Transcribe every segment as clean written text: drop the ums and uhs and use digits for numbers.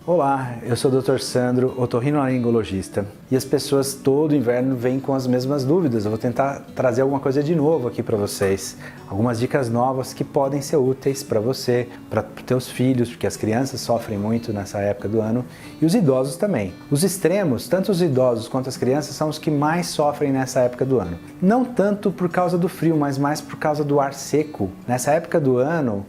Olá, eu sou o Dr. Sandro, otorrinolaringologista, e as pessoas todo inverno vêm com as mesmas dúvidas. Eu vou tentar trazer alguma coisa de novo aqui para vocês, algumas dicas novas que podem ser úteis para você, para teus filhos, porque as crianças sofrem muito nessa época do ano, e os idosos também. Os extremos, tanto os idosos quanto as crianças, são os que mais sofrem nessa época do ano. Não tanto por causa do frio, mas mais por causa do ar seco. Nessa época do ano,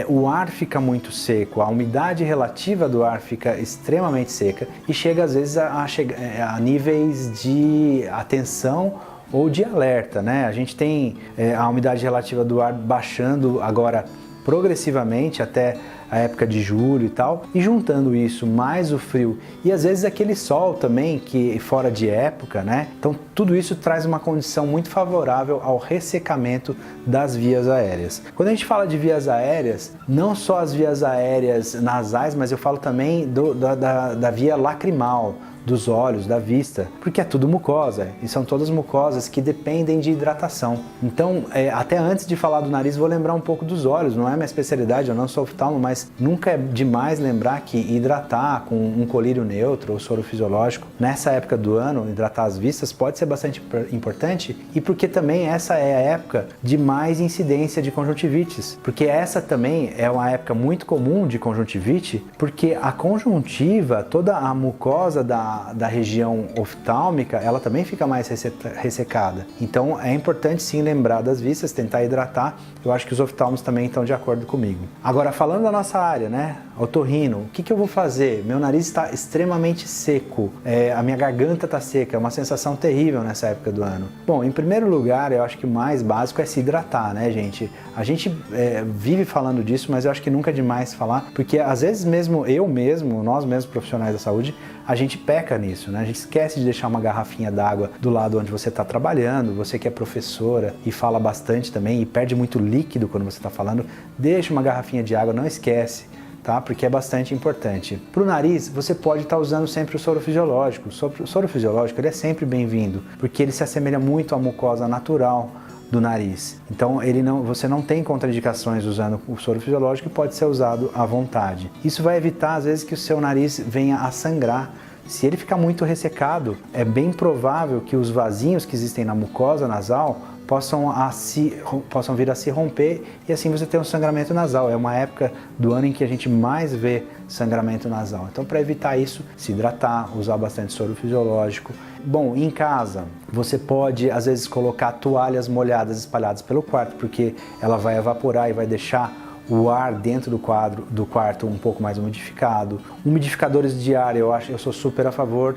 o ar fica muito seco, a umidade relativa do ar fica extremamente seca e chega às vezes a níveis de atenção ou de alerta, né? A gente tem a umidade relativa do ar baixando agora progressivamente até a época de julho e tal, e juntando isso mais o frio e às vezes aquele sol também que fora de época, né? Então tudo isso traz uma condição muito favorável ao ressecamento das vias aéreas. Quando a gente fala de vias aéreas, não só as vias aéreas nasais, mas eu falo também da via lacrimal, dos olhos, da vista, porque é tudo mucosa, e são todas mucosas que dependem de hidratação. Então, até antes de falar do nariz, vou lembrar um pouco dos olhos, não é minha especialidade, eu não sou oftalmo, mas nunca é demais lembrar que hidratar com um colírio neutro ou soro fisiológico, nessa época do ano, hidratar as vistas pode ser bastante importante, e porque também essa é a época de mais incidência de conjuntivites, porque essa também é uma época muito comum de conjuntivite, porque a conjuntiva, toda a mucosa da região oftálmica, ela também fica mais ressecada. Então é importante sim lembrar das vistas, tentar hidratar. Eu acho que os oftalmos também estão de acordo comigo. Agora, falando da nossa área, né? Otorrino, o que eu vou fazer? Meu nariz está extremamente seco, a minha garganta está seca, é uma sensação terrível nessa época do ano. Bom, em primeiro lugar, eu acho que o mais básico é se hidratar, né, gente? A gente vive falando disso, mas eu acho que nunca é demais falar, porque às vezes mesmo nós mesmos profissionais da saúde, a gente peca nisso, né? A gente esquece de deixar uma garrafinha d'água do lado onde você está trabalhando, você que é professora e fala bastante também e perde muito líquido quando você está falando, deixa uma garrafinha de água, não esquece. Tá? Porque é bastante importante. Para o nariz, você pode estar usando sempre o soro fisiológico. O soro fisiológico ele é sempre bem-vindo, porque ele se assemelha muito à mucosa natural do nariz. Então você não tem contraindicações usando o soro fisiológico e pode ser usado à vontade. Isso vai evitar, às vezes, que o seu nariz venha a sangrar. Se ele ficar muito ressecado, é bem provável que os vasinhos que existem na mucosa nasal possam vir a se romper e assim você ter um sangramento nasal. É uma época do ano em que a gente mais vê sangramento nasal. Então, para evitar isso, se hidratar, usar bastante soro fisiológico. Bom, em casa, você pode às vezes colocar toalhas molhadas espalhadas pelo quarto, porque ela vai evaporar e vai deixar o ar dentro do quarto um pouco mais umidificado. Umidificadores de ar, eu sou super a favor,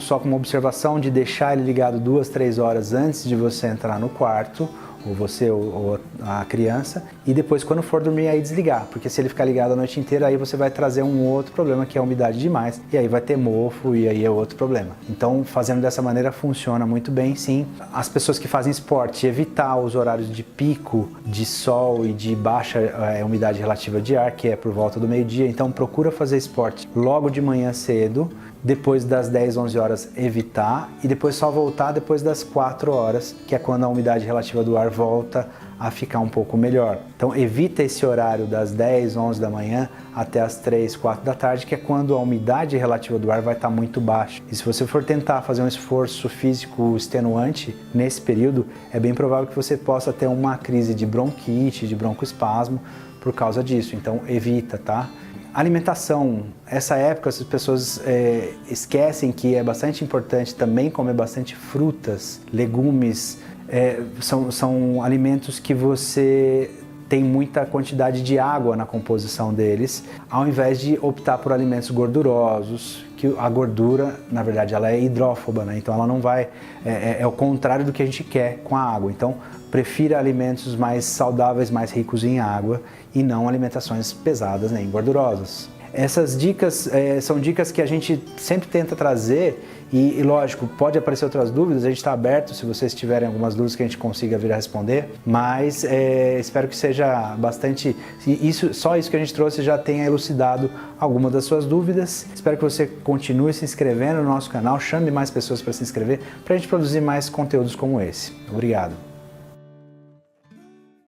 só com uma observação de deixar ele ligado 2, 3 horas antes de você entrar no quarto, ou você ou a criança, e depois quando for dormir aí desligar, porque se ele ficar ligado a noite inteira aí você vai trazer um outro problema que é a umidade demais, e aí vai ter mofo e aí é outro problema. Então fazendo dessa maneira funciona muito bem sim. As pessoas que fazem esporte, evitar os horários de pico de sol e de baixa umidade relativa de ar, que é por volta do meio-dia, então procura fazer esporte logo de manhã cedo, depois das 10, 11 horas evitar e depois só voltar depois das 4 horas, que é quando a umidade relativa do ar volta a ficar um pouco melhor. Então evita esse horário das 10, 11 da manhã até as 3, 4 da tarde, que é quando a umidade relativa do ar vai estar muito baixa. E se você for tentar fazer um esforço físico extenuante nesse período, é bem provável que você possa ter uma crise de bronquite, de broncoespasmo por causa disso. Então evita, tá? Alimentação, essa época as pessoas esquecem que é bastante importante também comer bastante frutas, legumes, são alimentos que você tem muita quantidade de água na composição deles, ao invés de optar por alimentos gordurosos, que a gordura, na verdade, ela é hidrófoba, né? Então ela não vai, é o contrário do que a gente quer com a água. Então prefira alimentos mais saudáveis, mais ricos em água e não alimentações pesadas nem gordurosas. Essas dicas são dicas que a gente sempre tenta trazer e lógico, pode aparecer outras dúvidas, a gente está aberto se vocês tiverem algumas dúvidas que a gente consiga vir a responder, mas espero que seja bastante, só isso que a gente trouxe já tenha elucidado alguma das suas dúvidas. Espero que você continue se inscrevendo no nosso canal, chame mais pessoas para se inscrever, para a gente produzir mais conteúdos como esse. Obrigado!